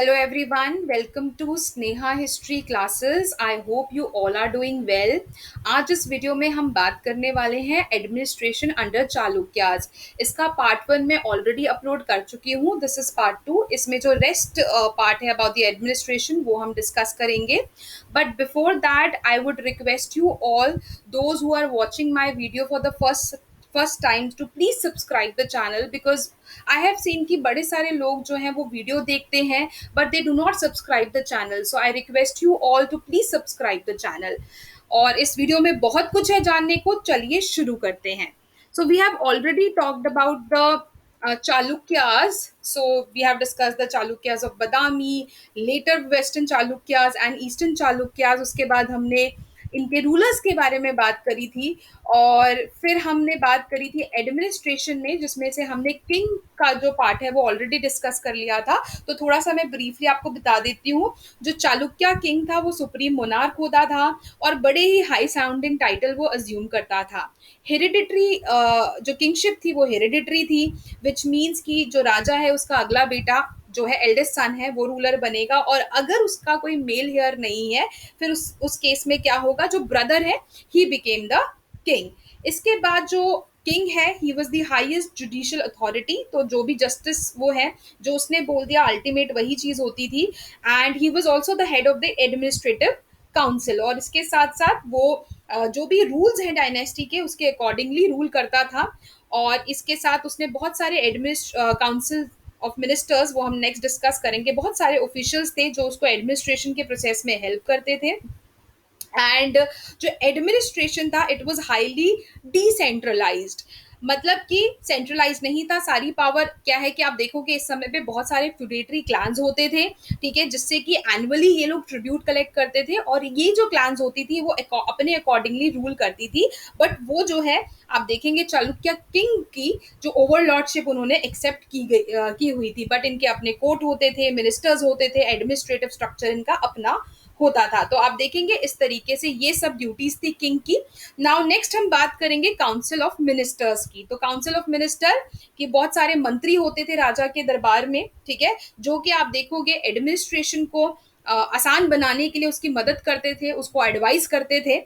Hello everyone, welcome to Sneha History Classes. I hope you all are doing well. आज इस video में हम बात करने वाले हैं एडमिनिस्ट्रेशन अंडर चालुक्याज। इसका पार्ट वन मैं ऑलरेडी अपलोड कर चुकी हूँ। This is part two. इसमें जो रेस्ट पार्ट है अबाउट द एडमिनिस्ट्रेशन वो हम डिस्कस करेंगे। But before that I would request you all those who are watching my video for the first time to please subscribe the channel because I have seen कि बड़े सारे लोग जो हैं वो वीडियो देखते हैं but they do not subscribe the channel. So I request you all to please subscribe the channel. और इस वीडियो में बहुत कुछ है जानने को, चलिए शुरू करते हैं। So we have already talked about the Chalukyas. So we have discussed the Chalukyas of Badami, later Western Chalukyas and Eastern Chalukyas. उसके बाद हमने इनके रूलर्स के बारे में बात करी थी और फिर हमने बात करी थी एडमिनिस्ट्रेशन में, जिसमें से हमने किंग का जो पार्ट है वो ऑलरेडी डिस्कस कर लिया था। तो थोड़ा सा मैं ब्रीफली आपको बता देती हूँ। जो चालुक्य किंग था वो सुप्रीम मोनार्क होता था और बड़े ही हाई साउंडिंग टाइटल वो अज्यूम करता था। हेरिडिटरी जो किंगशिप थी वो हेरिडिटरी थी, विच मीन्स कि जो राजा है उसका अगला बेटा जो है एल्डेस्ट सन है वो रूलर बनेगा, और अगर उसका कोई मेल हेयर नहीं है फिर उस केस में क्या होगा, जो ब्रदर है ही बिकेम द किंग। इसके बाद जो किंग है he was the highest judicial authority, तो जो भी जस्टिस वो है जो उसने बोल दिया अल्टीमेट वही चीज होती थी। And he was also the head of the administrative council, और इसके साथ साथ वो जो भी रूल्स हैं डायनेस्टी के उसके अकॉर्डिंगली रूल करता था। और इसके साथ उसने बहुत सारे काउंसिल ऑफ मिनिस्टर्स, वो हम नेक्स्ट डिस्कस करेंगे, बहुत सारे ऑफिशियल्स थे जो उसको एडमिनिस्ट्रेशन के प्रोसेस में हेल्प करते थे। एंड जो एडमिनिस्ट्रेशन था इट वाज हाईली डिसेंट्रलाइज्ड, मतलब कि सेंट्रलाइज नहीं था। सारी पावर क्या है कि आप देखोगे इस समय पे बहुत सारे फ्यूडेटरी क्लान्स होते थे, ठीक है, जिससे कि एनुअली ये लोग ट्रिब्यूट कलेक्ट करते थे और ये जो क्लान्स होती थी वो अपने अकॉर्डिंगली रूल करती थी। बट वो जो है आप देखेंगे चालुक्य किंग की जो ओवरलॉर्डशिप उन्होंने एक्सेप्ट की हुई थी, बट इनके अपने कोर्ट होते थे, मिनिस्टर्स होते थे, एडमिनिस्ट्रेटिव स्ट्रक्चर इनका अपना होता था। तो आप देखेंगे इस तरीके से ये सब ड्यूटीज थी किंग की। नाउ नेक्स्ट हम बात करेंगे काउंसिल ऑफ मिनिस्टर्स की। तो काउंसिल ऑफ मिनिस्टर की बहुत सारे मंत्री होते थे राजा के दरबार में, ठीक है, जो कि आप देखोगे एडमिनिस्ट्रेशन को आसान बनाने के लिए उसकी मदद करते थे, उसको एडवाइस करते थे।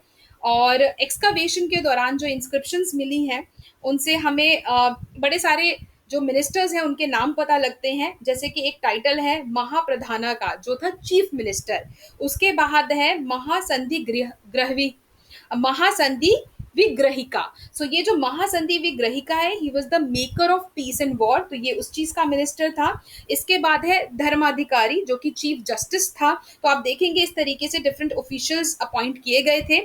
और एक्सकावेशन के दौरान जो इंस्क्रिप्शंस मिली हैं उनसे हमें बड़े सारे जो मिनिस्टर्स हैं उनके नाम पता लगते हैं, जैसे कि एक टाइटल है महाप्रधाना का जो था चीफ मिनिस्टर। उसके बाद है महासंधि विग्रहिका। सो ये जो महासंधि विग्रहिका है he was the maker of peace and war, तो ये उस चीज का मिनिस्टर था। इसके बाद है धर्माधिकारी जो कि चीफ जस्टिस था। तो आप देखेंगे इस तरीके से डिफरेंट ऑफिशियल्स अपॉइंट किए गए थे,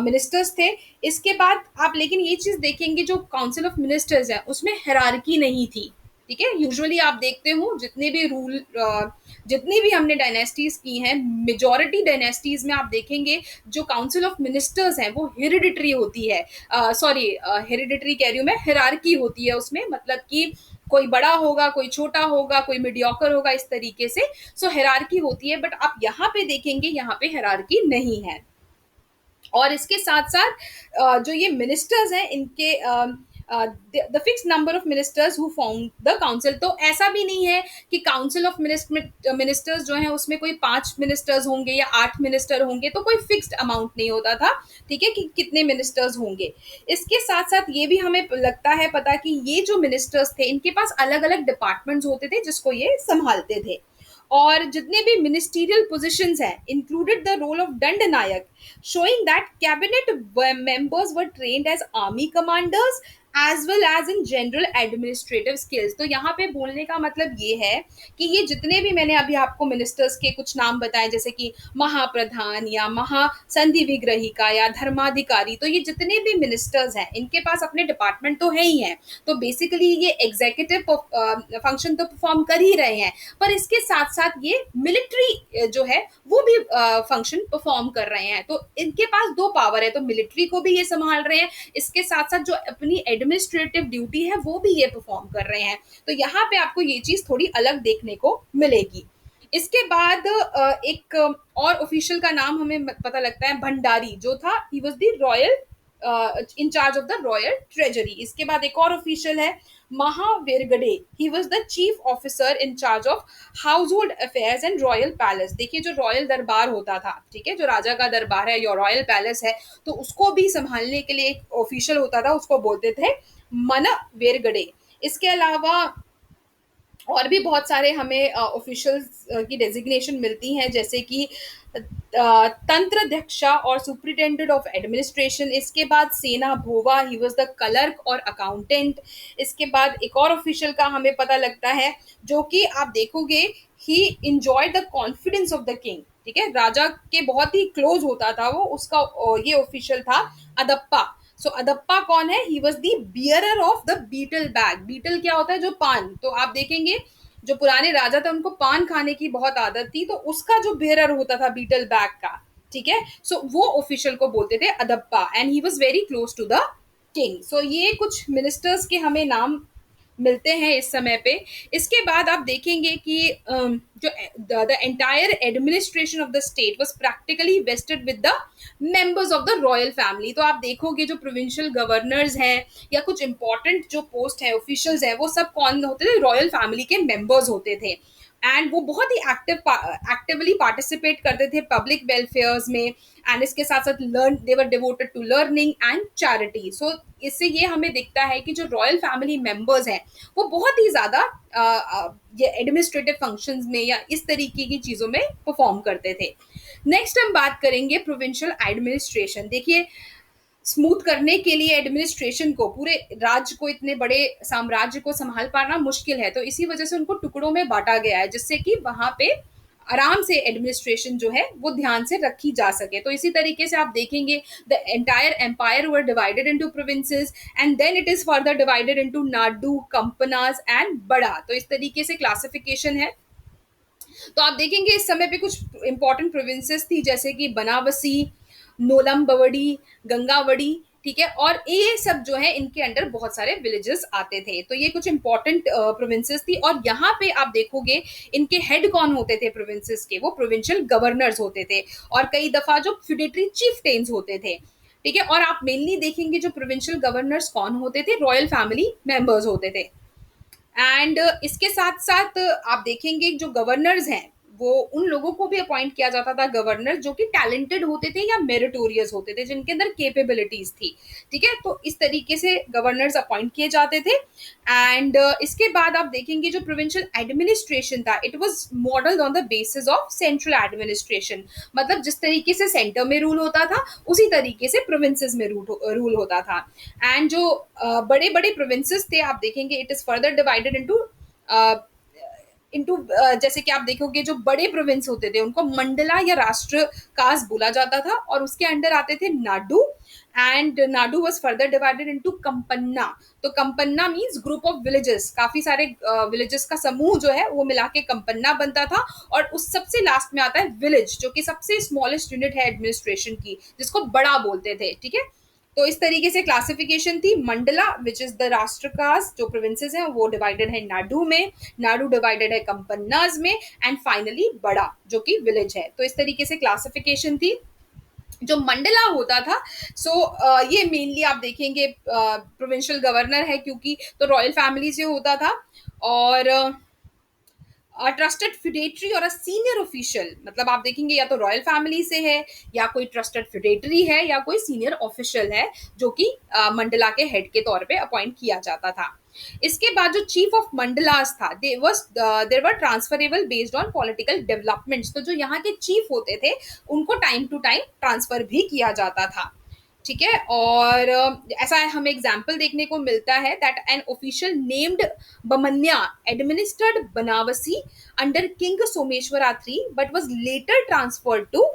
मिनिस्टर्स थे। इसके बाद आप लेकिन ये चीज देखेंगे जो काउंसिल ऑफ मिनिस्टर्स है उसमें हायरार्की नहीं थी, ठीक है। यूजुअली आप देखते हो जितनी भी हमने डायनेस्टीज की हैं, मेजॉरिटी डायनेस्टीज में आप देखेंगे जो काउंसिल ऑफ मिनिस्टर्स हैं वो हेरिडिटरी होती है। सॉरी, हेरिडिटरी कह रही हूँ मैं, हायरार्की होती है उसमें, मतलब कि कोई बड़ा होगा, कोई छोटा होगा, कोई मीडियोकर होगा, इस तरीके से। सो हायरार्की होती है, बट आप यहाँ पे देखेंगे यहाँ पे हायरार्की नहीं है। और इसके साथ साथ जो ये मिनिस्टर्स हैं इनके the fix number of ministers who form the council, तो ऐसा भी नहीं है कि काउंसिल ऑफ मिनिस्टर्स जो है उसमें कोई 5 मिनिस्टर्स होंगे या 8 मिनिस्टर होंगे, तो कोई फिक्स्ड अमाउंट नहीं होता था, ठीक है, कि कितने मिनिस्टर्स होंगे। इसके साथ साथ ये भी हमें लगता है पता कि ये जो मिनिस्टर्स थे इनके पास अलग अलग डिपार्टमेंट्स होते थे जिसको ये संभालते थे। और जितने भी मिनिस्टीरियल पोजीशंस हैं इंक्लूडेड द रोल ऑफ दंड नायक, showing that cabinet members were trained as army commanders as well as in general administrative skills। तो यहाँ पे बोलने का मतलब ये है कि ये जितने भी मैंने अभी आपको मिनिस्टर्स के कुछ नाम बताए, जैसे कि महाप्रधान या महासंधि विग्रहिका या धर्माधिकारी, तो ये जितने भी मिनिस्टर्स हैं इनके पास अपने डिपार्टमेंट तो है ही हैं, तो बेसिकली ये एग्जीक्यूटिव फंक्शन तो परफॉर्म कर ही रहे हैं, पर इसके साथ साथ ये मिलिट्री जो है वो भी फंक्शन परफॉर्म कर रहे हैं। तो इनके पास दो पावर है, तो मिलिट्री को भी ये संभाल रहे हैं, इसके साथ साथ जो अपनी एडमिनिस्ट्रेटिव ड्यूटी है वो भी ये परफॉर्म कर रहे हैं। तो यहाँ पे आपको ये चीज थोड़ी अलग देखने को मिलेगी। इसके बाद एक और ऑफिशियल का नाम हमें पता लगता है भंडारी, जो था he was the royal in charge of the royal treasury. इसके बाद एक और ऑफिशियल है महावीरगड़े, he was the chief officer in charge of हाउस होल्ड अफेयर्स एंड रॉयल पैलेस। देखिए जो रॉयल दरबार होता था, ठीक है, जो राजा का दरबार है या रॉयल पैलेस है, तो उसको भी संभालने के लिए एक ऑफिशियल होता था, उसको बोलते थे मनवेरगड़े। इसके अलावा और भी बहुत सारे हमें ऑफिशियल्स की डेजिग्नेशन मिलती हैं, जैसे कि तंत्राध्यक्षा और सुप्रिटेंडेंट ऑफ एडमिनिस्ट्रेशन। इसके बाद सेना भोवा, ही वाज द क्लर्क और अकाउंटेंट। इसके बाद एक और ऑफिशियल का हमें पता लगता है, जो कि आप देखोगे ही enjoyed the confidence of the king, ठीक है, राजा के बहुत ही क्लोज होता था वो, उसका ये ऑफिशियल था अदप्पा। सो अदप्पा कौन है? He was the bearer of the betel bag. Betel क्या होता है? जो पान। तो आप देखेंगे जो पुराने राजा थे उनको पान खाने की बहुत आदत थी, तो उसका जो बियरर होता था बीटल बैग का, ठीक है, सो वो ऑफिशियल को बोलते थे Adappa, and he was very close to the king. So ये कुछ मिनिस्टर्स के हमें नाम मिलते हैं इस समय पे। इसके बाद आप देखेंगे कि जो the entire administration of the state was practically wasted with the members of the royal family. तो आप देखोगे जो प्रोविंशियल गवर्नर्स हैं या कुछ इंपॉर्टेंट जो पोस्ट है, ऑफिशियल्स है, वो सब कौन होते थे? रॉयल फैमिली के मेंबर्स होते थे। एंड वो बहुत ही एक्टिवली पार्टिसिपेट करते थे पब्लिक वेलफेयर्स में, एंड इसके साथ साथ learn they were devoted to learning and charity. So इससे ये हमें दिखता है कि जो रॉयल फैमिली मेंबर्स हैं वो बहुत ही ज़्यादा ये एडमिनिस्ट्रेटिव फंक्शंस में या इस तरीके की चीज़ों में परफॉर्म करते थे। नेक्स्ट हम बात करेंगे प्रोविंशियल एडमिनिस्ट्रेशन। देखिए स्मूथ करने के लिए एडमिनिस्ट्रेशन को, पूरे राज्य को, इतने बड़े साम्राज्य को संभाल पाना मुश्किल है, तो इसी वजह से उनको टुकड़ों में बांटा गया है, जिससे कि वहां पे आराम से एडमिनिस्ट्रेशन जो है वो ध्यान से रखी जा सके। तो इसी तरीके से आप देखेंगे the entire empire were divided into provinces, and then it is further divided into nadu, कंपनाज एंड बड़ा। तो इस तरीके से क्लासिफिकेशन है। तो आप देखेंगे इस समय पे कुछ इंपॉर्टेंट प्रोविंसेस थी, जैसे कि बनावसी, नोलम्बवडी, गंगावड़ी, ठीक है, और ये सब जो है इनके अंडर बहुत सारे विलेजेस आते थे। तो ये कुछ इंपॉर्टेंट प्रोविंसेस थी, और यहाँ पे आप देखोगे इनके हेड कौन होते थे प्रोविंसेस के? वो प्रोविंशियल गवर्नर्स होते थे, और कई दफा जो फ्यूडेटरी चीफटेन्स होते थे, ठीक है। और आप मेनली देखेंगे जो प्रोविंशियल गवर्नर्स कौन होते थे? रॉयल फैमिली मेंबर्स होते थे। एंड इसके साथ साथ आप देखेंगे जो गवर्नर्स हैं वो उन लोगों को भी अपॉइंट किया जाता था गवर्नर, जो कि टैलेंटेड होते थे या मेरिटोरियस होते थे, जिनके अंदर कैपेबिलिटीज थी, ठीक है। तो इस तरीके से गवर्नर्स अपॉइंट किए जाते थे। एंड इसके बाद आप देखेंगे जो प्रोविंशियल एडमिनिस्ट्रेशन था, it was modelled on the basis of central administration. मतलब जिस तरीके से सेंटर में रूल होता था, उसी तरीके से प्रोविंसेस में रूल होता था। एंड जो बड़े बड़े प्रोविंसेस थे, आप देखेंगे it is further divided into जैसे कि आप देखोगे जो बड़े प्रोविंस होते थे उनको मंडला या राष्ट्र कास बोला जाता था, और उसके अंडर आते थे nadu, and nadu was further divided into kampana. तो kampana means group of villages, काफी सारे विलेजेस का समूह जो है वो मिला के कंपन्ना बनता था। और उस सबसे लास्ट में आता है विलेज, जो कि सबसे स्मॉलेस्ट यूनिट है एडमिनिस्ट्रेशन की, जिसको बड़ा बोलते थे, ठीक है। तो इस तरीके से क्लासिफिकेशन थी। मंडला विच इज द राष्ट्रकास, जो प्रोविंसेस हैं वो डिवाइडेड है नाडू में, नाडू डिवाइडेड है कंपन्नाज में, एंड फाइनली बड़ा जो कि विलेज है। तो इस तरीके से क्लासिफिकेशन थी। जो मंडला होता था, ये मेनली आप देखेंगे प्रोविंशियल गवर्नर है, क्योंकि तो रॉयल फैमिली से होता था, और ट्रस्टेड फिडेटरी और अ सीनियर ऑफिशियल, मतलब आप देखेंगे या तो रॉयल फैमिली से है, या कोई ट्रस्टेड फिडेटरी है, या कोई सीनियर ऑफिशियल है, जो कि मंडला के हेड के तौर पे अपॉइंट किया जाता था। इसके बाद जो चीफ ऑफ मंडलास था, there were transferable based on political developments. तो जो यहाँ के चीफ होते थे उनको टाइम टू टाइम ट्रांसफर भी किया जाता था, ठीक है। और ऐसा हमें एग्जाम्पल देखने को मिलता है that an official named Bamanya administered Banavasi under king Someshwara III but was later transferred to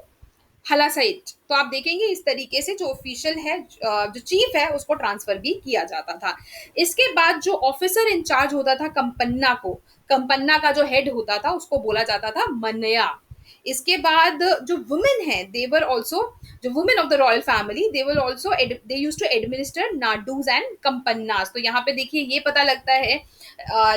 हलासाइट। तो आप देखेंगे इस तरीके से जो ऑफिशियल है, जो चीफ है, उसको ट्रांसफर भी किया जाता था। इसके बाद जो ऑफिसर इंचार्ज होता था कंपन्ना को, कंपन्ना का जो हेड होता था उसको बोला जाता था मनया। इसके बाद जो वुमेन है, देवर ऑल्सो, जो women of the royal family, they will also they use to administer नाडूज एंड कंपन्नास। तो यहाँ पे देखिए ये पता लगता है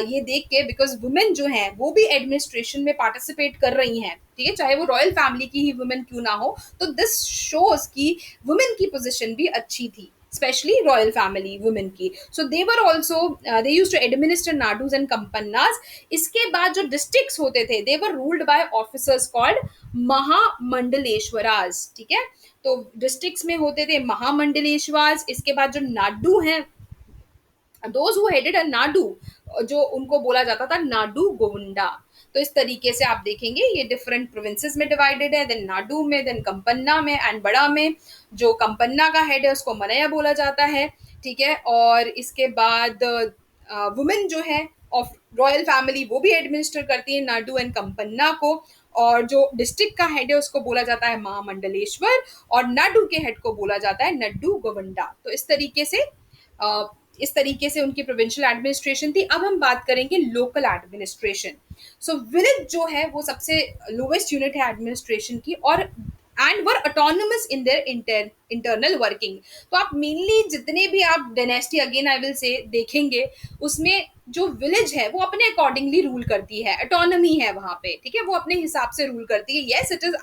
ये देख के, बिकॉज वुमेन जो है वो भी एडमिनिस्ट्रेशन में पार्टिसिपेट कर रही हैं, ठीक है, चाहे वो रॉयल फैमिली की ही वुमेन क्यों ना हो। तो दिस शोज की वुमेन की पोजीशन भी अच्छी थी। especially royal family women की. So they were also they used to administer nadus and kampannas. इसके बाद जो districts होते थे, they were ruled by officers called महामंडलेश्वरास. ठीक है, तो डिस्ट्रिक्ट्स में होते थे महामंडलेश्वरास. इसके बाद जो नाडू हैं, दोज हु हेडेड अ नाडू, जो उनको बोला जाता था नाडू गोविंदा. तो इस तरीके से आप देखेंगे ये डिफरेंट प्रोविंसेस में डिवाइडेड है. देन नाडू में, देन कंपन्ना में एंड बड़ा में. जो कंपन्ना का हेड है उसको मनया बोला जाता है. ठीक है, और इसके बाद वुमेन जो है ऑफ रॉयल फैमिली वो भी एडमिनिस्टर करती है नाडू एंड कंपन्ना को. और जो डिस्ट्रिक्ट का हेड है उसको बोला जाता है महामंडलेश्वर, और नाडू के हेड को बोला जाता है नड्डू गोविंदा. तो अ, इस तरीके से उनकी प्रोविंशियल एडमिनिस्ट्रेशन थी. अब हम बात करेंगे लोकल एडमिनिस्ट्रेशन. सो विलेज जो है वो सबसे लोवेस्ट यूनिट है एडमिनिस्ट्रेशन की, और and were autonomous in their internal working. तो आप मेनली जितने भी आप dynasty, again I will say, देखेंगे उसमें जो विलेज है वो अपने अकॉर्डिंगली रूल करती है. ऑटोनमी है वहां पे. ठीक है, वो अपने हिसाब से रूल करती है. Yes, it is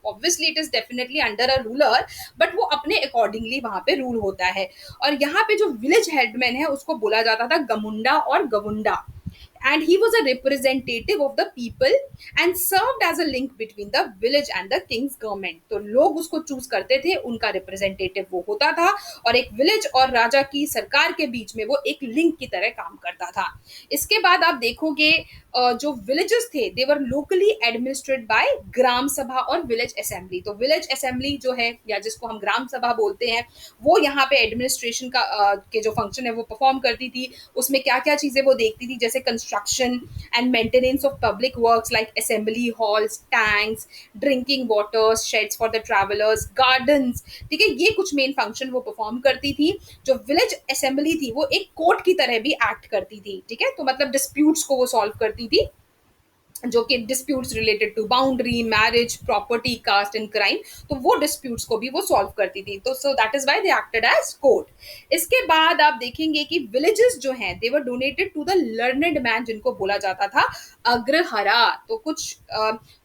obviously it is definitely under a ruler, but वो अपने अकॉर्डिंगली वहां पे रूल होता है. और यहाँ पे जो विलेज हेडमैन है उसको बोला जाता था गमुंडा और गवुंडा, and he was a representative of the people and served as a link between the village and the king's government. तो लोग उसको चूज करते थे, उनका रिप्रेजेंटेटिव वो होता था, और एक विलेज और राजा की सरकार के बीच में वो एक लिंक की तरह काम करता था. इसके बाद आप देखोगे जो विलेजेस थे दे वर लोकली एडमिनिस्ट्रेटेड बाय ग्राम सभा और विलेज असेंबली. तो विलेज असेंबली जो है, या जिसको हम ग्राम सभा बोलते हैं, वो यहाँ पे एडमिनिस्ट्रेशन का के जो फंक्शन है वो परफॉर्म करती थी. उसमें क्या क्या चीजें वो देखती थी, जैसे construction and maintenance of public works like assembly halls, tanks, drinking waters, shades for the travellers, gardens. ठीक है, ये कुछ मेन फंक्शन वो परफॉर्म करती थी. जो विलेज असेंबली थी वो एक कोर्ट की तरह भी एक्ट करती थी. ठीक है, तो मतलब डिस्प्यूट्स को वो सॉल्व करती थी, जो कि disputes related to boundary, marriage, property, caste and crime, तो वो डिस्प्यूट्स को भी वो सॉल्व करती थी. तो so that is why they acted as court. इसके बाद आप देखेंगे कि विलेजेस जो हैं they were donated to the learned man, जिनको बोला जाता था अग्रहरा. तो कुछ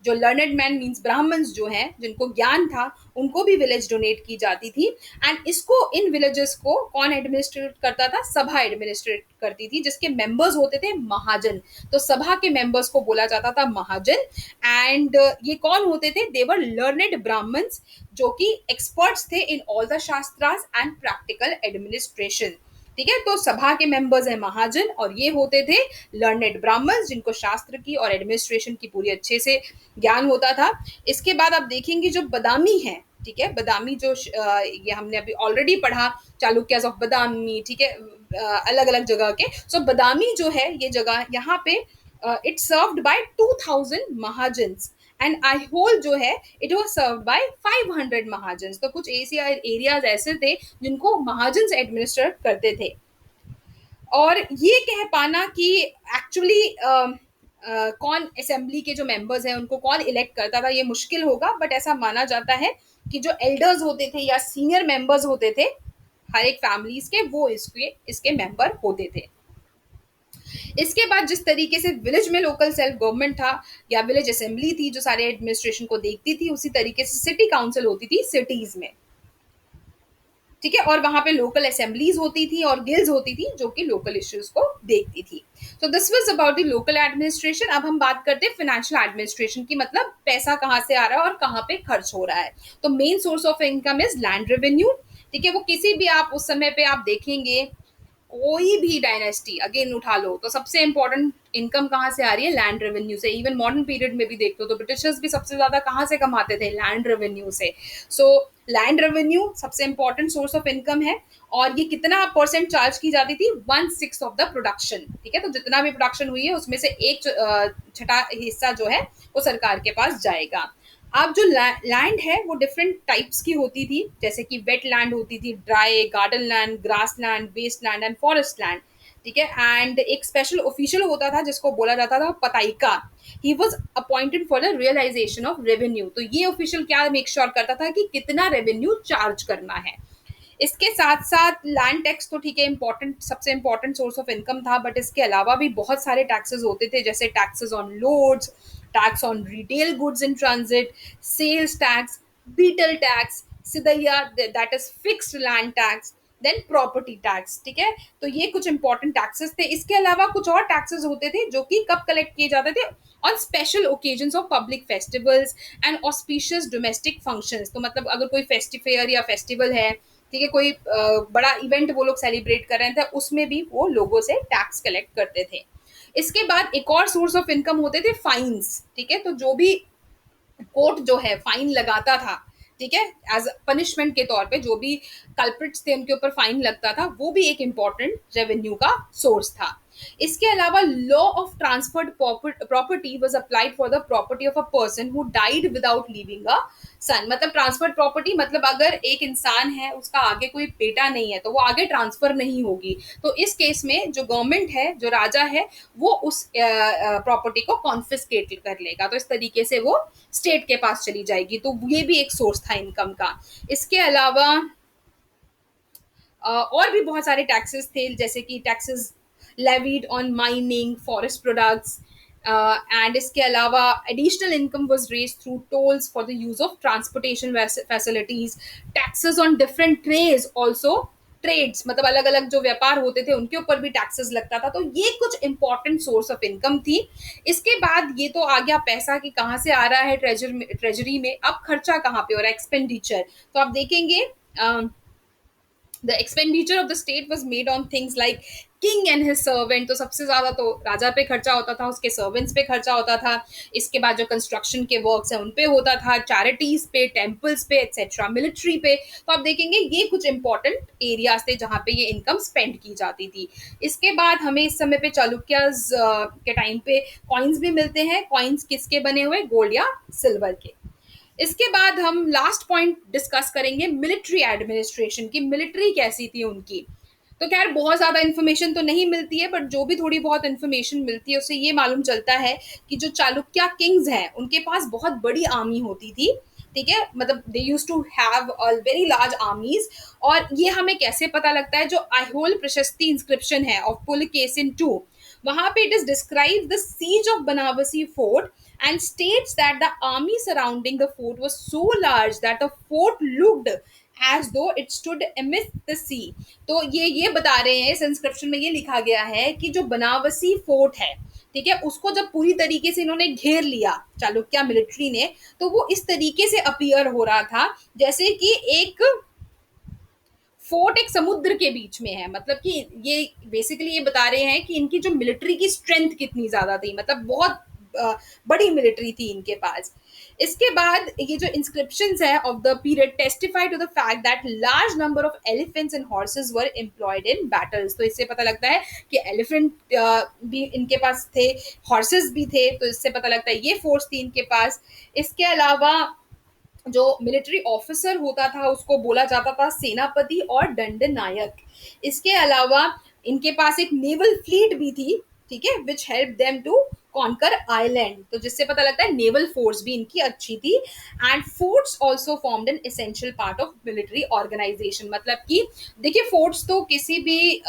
जो लर्नेड मैन मीन्स ब्राह्मण्स जो हैं, जिनको ज्ञान था, उनको भी विलेज डोनेट की जाती थी. एंड इसको, इन विलेजेस को कौन एडमिनिस्ट्रेट करता था? सभा एडमिनिस्ट्रेट करती थी, जिसके मेंबर्स होते थे महाजन. तो सभा के मेंबर्स को बोला जाता था महाजन. एंड ये कौन होते थे? देवर लर्नेड ब्राह्मण्स, जो कि एक्सपर्ट्स थे in all the shastras and practical administration. ठीक है, तो सभा के मेंबर्स हैं महाजन, और ये होते थे लर्नेड ब्राह्मण्स, जिनको शास्त्र की और एडमिनिस्ट्रेशन की पूरी अच्छे से ज्ञान होता था. इसके बाद आप देखेंगे जो बदामी है, ठीक है, बदामी जो ये हमने अभी ऑलरेडी पढ़ा, चालुक्यास ऑफ बदामी. ठीक है, अलग अलग जगह के. सो बदामी जो है ये जगह, यहाँ पे it served by 2000 mahajans, and Aihole जो है it was served by 500 mahajans. तो कुछ एशिया एरियाज ऐसे थे जिनको महाजन्स एडमिनिस्टर करते थे. और ये कह पाना कि एक्चुअली कौन असेंबली के जो मेंबर्स हैं उनको कौन इलेक्ट करता था, ये मुश्किल होगा, बट ऐसा माना जाता है कि जो एल्डर्स होते थे या सीनियर मेंबर्स होते थे हर एक फैमिलीज के, वो इसके इसके मेंबर होते थे. इसके बाद जिस तरीके से विलेज में लोकल सेल्फ गवर्नमेंट था या विलेज असेंबली थी जो सारे एडमिनिस्ट्रेशन को देखती थी, उसी तरीके से सिटी काउंसिल होती थी सिटीज में. ठीक है, और वहां पे लोकल असेंबलीज होती थी और गिल्ड्स होती थी जो कि लोकल इश्यूज को देखती थी. So this was about the local administration. अब हम बात करते हैं फाइनेंशियल एडमिनिस्ट्रेशन की, मतलब पैसा कहाँ से आ रहा है और कहाँ पे खर्च हो रहा है. तो main source of income is land revenue. ठीक है, वो किसी भी आप उस समय पे आप देखेंगे कोई भी डायनेस्टी अगेन उठा लो तो सबसे इंपॉर्टेंट इनकम कहाँ से आ रही है? लैंड रेवेन्यू से. इवन मॉडर्न पीरियड में भी देख लो तो ब्रिटिशर्स भी सबसे ज्यादा कहाँ से कमाते थे? लैंड रेवेन्यू से. सो लैंड रेवेन्यू सबसे इंपॉर्टेंट सोर्स ऑफ इनकम है. और ये कितना परसेंट चार्ज की जाती थी? 1/6 ऑफ द प्रोडक्शन. ठीक है, तो जितना भी प्रोडक्शन हुई है उसमें से एक छठा हिस्सा जो है वो सरकार के पास जाएगा. अब जो लैंड है वो डिफरेंट टाइप्स की होती थी, जैसे कि वेट लैंड होती थी, dry, garden land, grass land, waste land and forest land. ठीक है, एंड एक स्पेशल ऑफिशियल होता था जिसको बोला जाता था पताइका. He was appointed for the realisation of revenue. तो ये ऑफिशियल क्या मेक श्योर करता था कि कितना रेवेन्यू चार्ज करना है. इसके साथ साथ लैंड टैक्स तो ठीक है इंपॉर्टेंट, सबसे इंपॉर्टेंट सोर्स ऑफ इनकम था, बट इसके अलावा भी बहुत सारे टैक्सेस होते थे, जैसे taxes on loads, tax on retail goods in transit, sales tax, betel tax, सिदैया that is fixed land tax, then property tax, ठीक है। तो ये कुछ इंपॉर्टेंट टैक्सेस थे। इसके अलावा कुछ और टैक्सेस होते थे जो कि कब कलेक्ट किए जाते थे, on special occasions of public festivals and auspicious domestic functions. तो मतलब अगर कोई फेस्टिफेयर या फेस्टिवल है, ठीक है, कोई बड़ा इवेंट वो लोग सेलिब्रेट कर रहे थे, उसमें भी वो लोगों से टैक्स कलेक्ट करते थे। इसके बाद एक और सोर्स ऑफ इनकम होते थे फाइन्स, ठीक है। तो जो भी कोर्ट जो है फाइन लगाता था, ठीक है, एज पनिशमेंट के तौर पे जो भी कल्प्रिट्स थे उनके ऊपर फाइन लगता था, वो भी एक इंपॉर्टेंट रेवेन्यू का सोर्स था। इसके अलावा law of transferred property was applied for the property of a person who died without living a son. मतलब ट्रांसफर्ड प्रॉपर्टी मतलब अगर एक इंसान है, उसका आगे कोई बेटा नहीं है, तो वो आगे ट्रांसफर नहीं होगी। तो इस केस में जो गवर्नमेंट है, जो राजा है, वो उस प्रॉपर्टी को कॉन्फिस्केट कर लेगा। तो इस तरीके से वो स्टेट के पास चली जाएगी। तो ये भी एक सोर्स था इनकम का। इसके अलावा और भी बहुत सारे टैक्सेस थे, जैसे कि taxes levied on mining, forest products, and इसके अलावा additional income was raised through tolls for the use of transportation facilities, taxes on different trades also, trades मतलब अलग अलग जो व्यापार होते थे उनके ऊपर भी टैक्सेस लगता था। तो ये कुछ इंपॉर्टेंट सोर्स ऑफ इनकम थी। इसके बाद ये तो आ गया पैसा कि कहाँ से आ रहा है ट्रेजरी में। अब खर्चा कहाँ पे हो रहा है, एक्सपेंडिचर। तो आप देखेंगे the expenditure of the state was made on things like king and his servant। तो सबसे ज्यादा तो राजा पे खर्चा होता था, उसके सर्वेंट्स पे खर्चा होता था। इसके बाद जो कंस्ट्रक्शन के वर्क्स हैं उन पे होता था, चैरिटीज पे, टेम्पल्स पे, एक्सेट्रा, मिलिट्री पे। तो आप देखेंगे ये कुछ इंपॉर्टेंट एरियाज थे जहाँ पे ये इनकम स्पेंड की जाती थी। इसके बाद हमें इस समय पे चालुक्याज के टाइम पे कॉइन्स भी मिलते हैं। कॉइन्स किसके बने हुए, गोल्ड या सिल्वर के। इसके बाद हम लास्ट पॉइंट डिस्कस करेंगे मिलिट्री एडमिनिस्ट्रेशन की। मिलिट्री कैसी थी उनकी। तो खैर बहुत ज़्यादा इन्फॉर्मेशन तो नहीं मिलती है, बट जो भी थोड़ी बहुत इन्फॉर्मेशन मिलती है उससे ये मालूम चलता है कि जो चालुक्य किंग्स हैं उनके पास बहुत बड़ी आर्मी होती थी, ठीक है। मतलब they use to have a very large armies. और ये हमें कैसे पता लगता है, जो आइहोल प्रशस्ति इंस्क्रिप्शन है ऑफ पुलकेसिन टू, वहां पे it is describe the siege of Banavasi fort and states that the army surrounding the fort was so large that the fort looked as though it stood amidst the sea। तो ये बता रहे हैं, इस inscription में ये लिखा गया है कि जो बनावसी फोर्ट है, ठीक है, उसको जब पूरी तरीके से इन्होंने घेर लिया चालुक्य मिलिट्री ने, तो वो इस तरीके से अपीयर हो रहा था जैसे कि एक फोर्ट एक समुद्र के बीच में है। मतलब कि ये बेसिकली ये बता रहे हैं कि इनकी जो मिलिट्री की स्ट्रेंथ कितनी ज्यादा थी, मतलब बहुत बड़ी मिलिट्री थी इनके पास। इसके बाद ये जो इंस्क्रिप्शंस है of the period testify to the fact that large number of elephants and horses were employed in battles. तो इससे पता लगता है कि एलिफेंट भी इनके पास थे, हॉर्सेस भी थे। तो इससे पता लगता है ये फोर्स थी इनके पास। इसके अलावा जो मिलिट्री ऑफिसर होता था उसको बोला जाता था सेनापति और दंड नायक। इसके अलावा इनके पास एक नेवल फ्लीट भी थी, ठीक है, which help them to conquer island. तो जिससे पता लगता है नेवल फोर्स भी इनकी अच्छी थी। And forts also formed an essential part of military organisation. मतलब कि देखिए फोर्ट्स तो किसी भी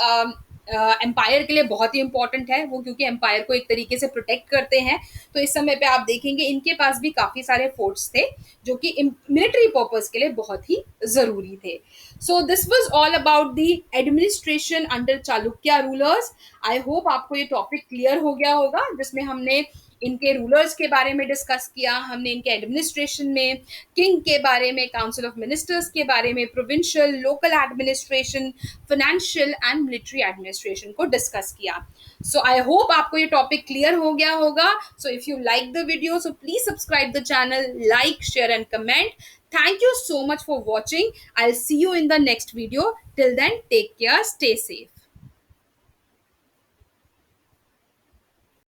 एम्पायर के लिए बहुत ही इंपॉर्टेंट है वो, क्योंकि एम्पायर को एक तरीके से प्रोटेक्ट करते हैं। तो इस समय पे आप देखेंगे इनके पास भी काफी सारे फोर्ट्स थे जो कि मिलिट्री पर्पस के लिए बहुत ही जरूरी थे। So this was all about the administration under Chalukya rulers. I hope आपको ये टॉपिक क्लियर हो गया होगा, जिसमें हमने इनके रूलर्स के बारे में डिस्कस किया, हमने इनके एडमिनिस्ट्रेशन में किंग के बारे में, काउंसिल ऑफ मिनिस्टर्स के बारे में, provincial local administration, financial and military administration को डिस्कस किया। सो आई होप आपको ये टॉपिक क्लियर हो गया होगा। So if you like the video, so please subscribe the channel, like, share and comment. Thank you so much for watching. I'll see you in the next video. Till then, take care, stay safe.